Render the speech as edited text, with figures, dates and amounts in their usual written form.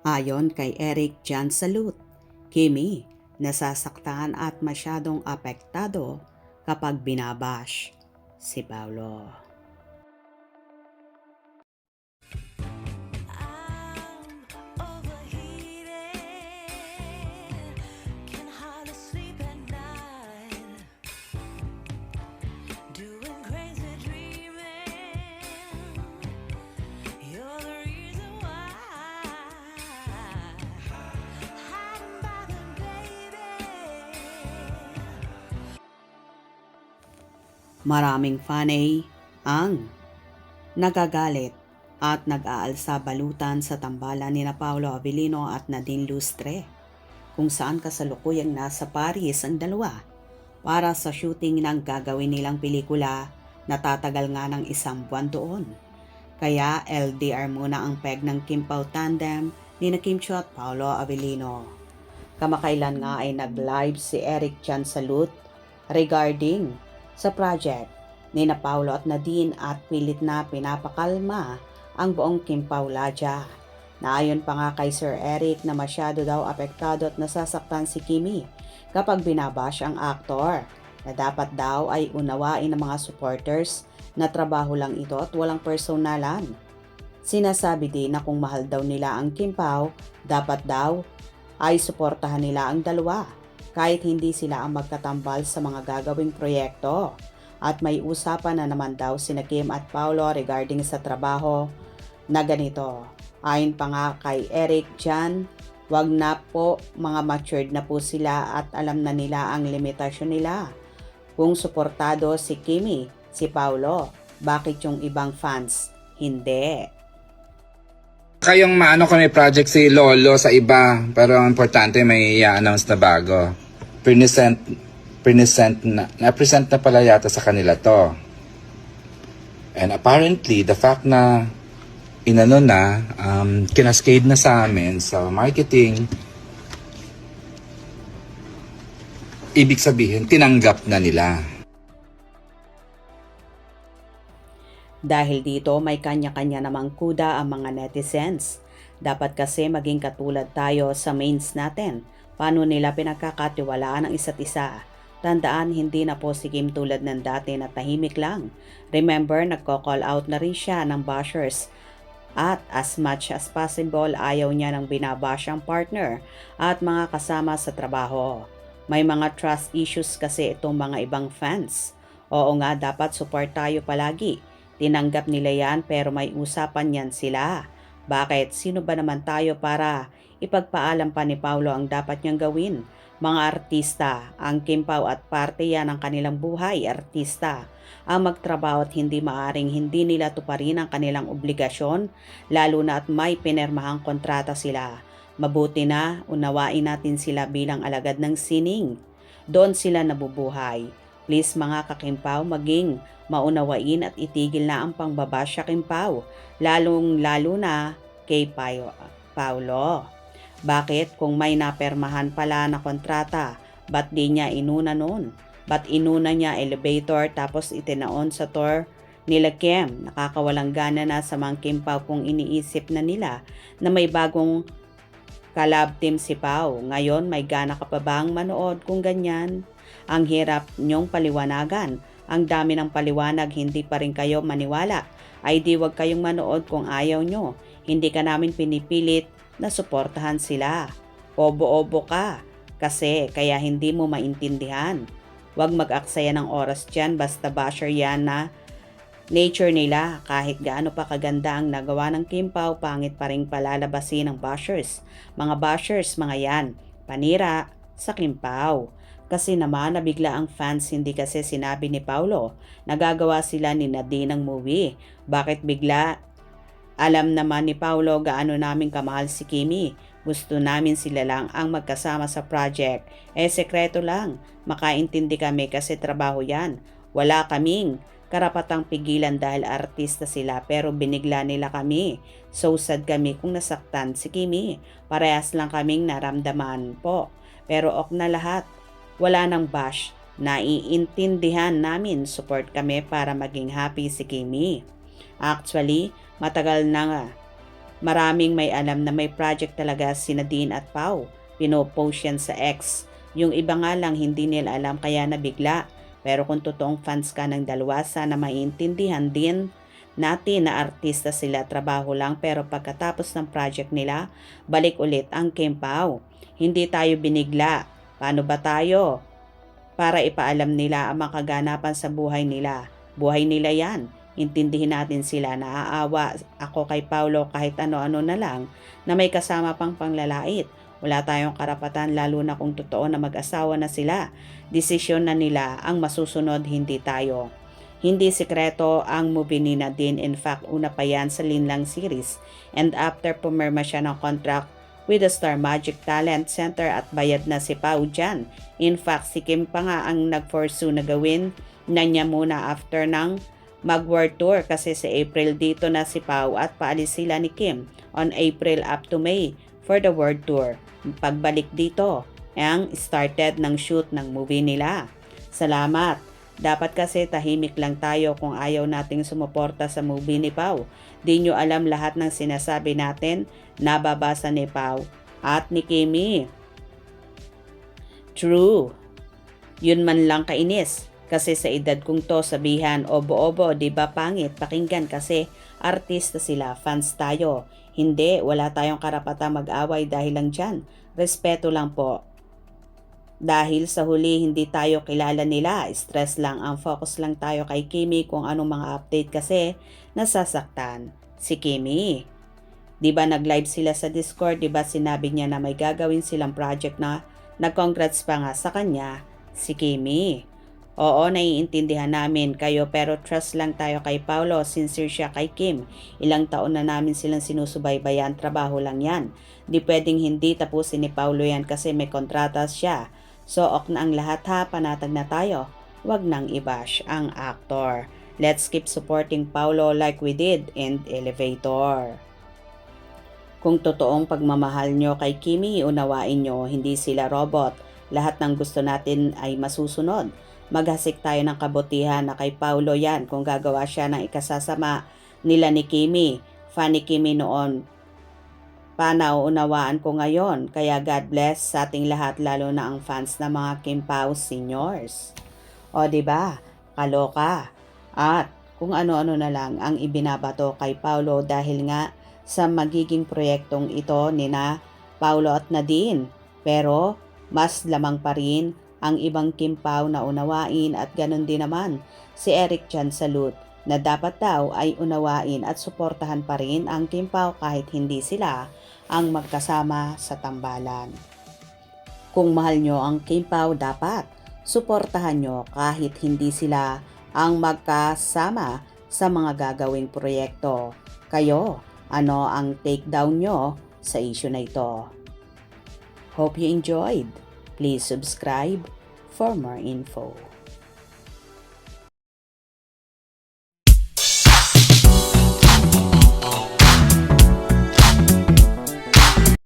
Ayon kay Eric Jan Salud, Kimi, nasasaktan at masyadong apektado kapag binabash si Paulo. Maraming fanay ang nagagalit at nag-aalsa balutan sa tambalan ni Paolo Avellino at Nadine Lustre, kung saan kasalukuyang nasa Paris ang dalawa para sa shooting ng gagawin nilang pelikula na tatagal nga ng 1 buwan doon. Kaya LDR muna ang peg ng Kim Pao tandem ni Kim Chiu at Paolo Avellino. Kamakailan nga ay nag-live si Eric Jan Salud regarding sa project ni Paulo at Nadine at pilit na pinapakalma ang buong Kim Pao Ladya. Naayon pa nga kay Sir Eric na masyado daw apektado at nasasaktan si Kimi kapag binabash ang aktor, na dapat daw ay unawain ng mga supporters na trabaho lang ito at walang personalan. Sinasabi din na kung mahal daw nila ang Kim Pao, dapat daw ay suportahan nila ang dalawa kahit hindi sila ang magkatambal sa mga gagawing proyekto. At may usapan na naman daw sina Kim at Paulo regarding sa trabaho na ganito. Ayon pa nga kay Eric Jan, wag na po, mga matured na po sila at alam na nila ang limitasyon nila. Kung suportado si Kimi, si Paulo, bakit yung ibang fans hindi? Kayong maano kami project si Lolo sa iba, pero ang importante may i-announce na bago. Na-present na pala yata sa kanila to. And apparently, the fact na kinascade na sa amin sa marketing, ibig sabihin, tinanggap na nila. Dahil dito may kanya-kanya namang kuda ang mga netizens. Dapat kasi maging katulad tayo sa mains natin. Paano nila pinagkakatiwalaan ang isa't isa? Tandaan, hindi na po si Kim tulad ng dati na tahimik lang. Remember, nagko-call out na rin siya ng bashers. At as much as possible, ayaw niya ng binabash ang partner at mga kasama sa trabaho. May mga trust issues kasi itong mga ibang fans. Oo nga, dapat support tayo palagi. Tinanggap nila yan pero may usapan yan sila. Bakit? Sino ba naman tayo para ipagpaalam pa ni Paulo ang dapat niyang gawin? Mga artista, ang Kim Pao at parte yan ng kanilang buhay, artista. Ang magtrabaho at hindi maaring hindi nila tuparin ang kanilang obligasyon, lalo na at may pinermahang kontrata sila. Mabuti na unawain natin sila bilang alagad ng sining. Doon sila nabubuhay. Please mga ka-Kim Pao, maging maunawain at itigil na ang pangbabash sa Kim Pao, lalong-lalo na kay Paulo. Bakit kung may napermahan pala na kontrata, ba't di niya inuna noon? Ba't inuna niya elevator tapos itinaon sa tour nila Kim? Nakakawalang gana na sa mga Kim Pao kung iniisip na nila na may bagong collab team si Pao. Ngayon may gana ka pa bang manood kung ganyan? Ang hirap niyong paliwanagan. Ang dami ng paliwanag, hindi pa rin kayo maniwala. Ay di wag kayong manood kung ayaw nyo. Hindi ka namin pinipilit na suportahan sila. Obo-obo ka kasi kaya hindi mo maintindihan. Wag mag-aksaya ng oras dyan, basta basher yan na nature nila. Kahit gaano pa kaganda ang nagawa ng Kim Pao, pangit pa rin palalabasin ng bashers. Mga bashers, mga yan, panira sa Kim Pao. Kasi naman nabigla ang fans, hindi kasi sinabi ni Paulo. Nagagawa sila ni Nadine ng movie. Bakit bigla? Alam naman ni Paulo gaano namin kamahal si Kimi. Gusto namin sila lang ang magkasama sa project. Sekreto lang. Makaintindi kami kasi trabaho yan. Wala kaming karapatang pigilan dahil artista sila pero binigla nila kami. So sad kami kung nasaktan si Kimi. Parehas lang kaming naramdaman po. Pero ok na lahat. Wala nang bash. Naiintindihan namin. Support kami para maging happy si Kimi. Actually, matagal na nga Maraming may alam na may project talaga si Nadine at Pau. Pinopost yan sa X. Yung iba nga lang hindi nila alam kaya nabigla. Pero kung totoong fans ka ng dalawa, sana maintindihan din natin na artista sila, trabaho lang, pero pagkatapos ng project nila, balik ulit ang Kim Pao. Hindi tayo binigla. Paano ba tayo? Para ipaalam nila ang mga kaganapan sa buhay nila. Buhay nila yan. Intindihin natin sila. Naaawa ako kay Paulo kahit ano-ano na lang na may kasama pang panglalait. Wala tayong karapatan lalo na kung totoo na mag-asawa na sila. Desisyon na nila ang masusunod, hindi tayo. Hindi sekreto ang movie ni Nadine. In fact, una pa yan sa Linlang series. And after pumirma siya ng contract with the Star Magic Talent Center at bayad na si Pau dyan. In fact, si Kim pa nga ang nag-pursue na gawin na niya muna after ng mag-world tour kasi sa April dito na si Pau at paalis sila ni Kim on April up to May for the world tour. Pagbalik dito, ang started ng shoot ng movie nila. Salamat! Dapat kasi tahimik lang tayo kung ayaw nating sumuporta sa movie ni Pau. Di nyo alam lahat ng sinasabi natin, nababasa ni Pau at ni Kimi. True. Yun man lang kainis. Kasi sa edad kong to sabihan, obo-obo, di ba pangit? Pakinggan kasi artista sila, fans tayo. Hindi, wala tayong karapatang mag-away dahil lang dyan. Respeto lang po. Dahil sa huli hindi tayo kilala nila, stress lang, ang focus lang tayo kay Kimi kung anong mga update kasi nasasaktan si Kimi. Di ba nag-live sila sa Discord, di ba sinabi niya na may gagawin silang project na nag-congrats pa nga sa kanya si Kimi. Oo, naiintindihan namin kayo pero trust lang tayo kay Paulo, sincere siya kay Kim. Ilang taon na namin silang sinusubaybayan, trabaho lang yan. Di pwedeng hindi tapusin ni Paulo yan kasi may kontratas siya. So ok na ang lahat ha, panatag na tayo. Wag nang i-bash ang actor. Let's keep supporting Paulo like we did in Elevator. Kung totoong pagmamahal nyo kay Kimi, unawain nyo, hindi sila robot. Lahat ng gusto natin ay masusunod. Maghasik tayo ng kabutihan na kay Paulo yan kung gagawa siya ng ikasasama nila ni Kimi. Fan ni Kimi noon. Panauunawaan ko ngayon. Kaya God bless sa ating lahat lalo na ang fans na mga Kim Pao seniors. O diba? Kaloka. At kung ano-ano na lang ang ibinabato kay Paulo dahil nga sa magiging proyektong ito nina Paulo at Nadine. Pero mas lamang pa rin ang ibang Kim Pao na unawain at ganun din naman si Eric Chan Salud na dapat daw ay unawain at suportahan pa rin ang Kim Pao kahit hindi sila ang magkasama sa tambalan. Kung mahal nyo ang Kim Pao, dapat suportahan nyo kahit hindi sila ang magkasama sa mga gagawing proyekto. Kayo, ano ang takedown nyo sa issue na ito? Hope you enjoyed. Please subscribe for more info.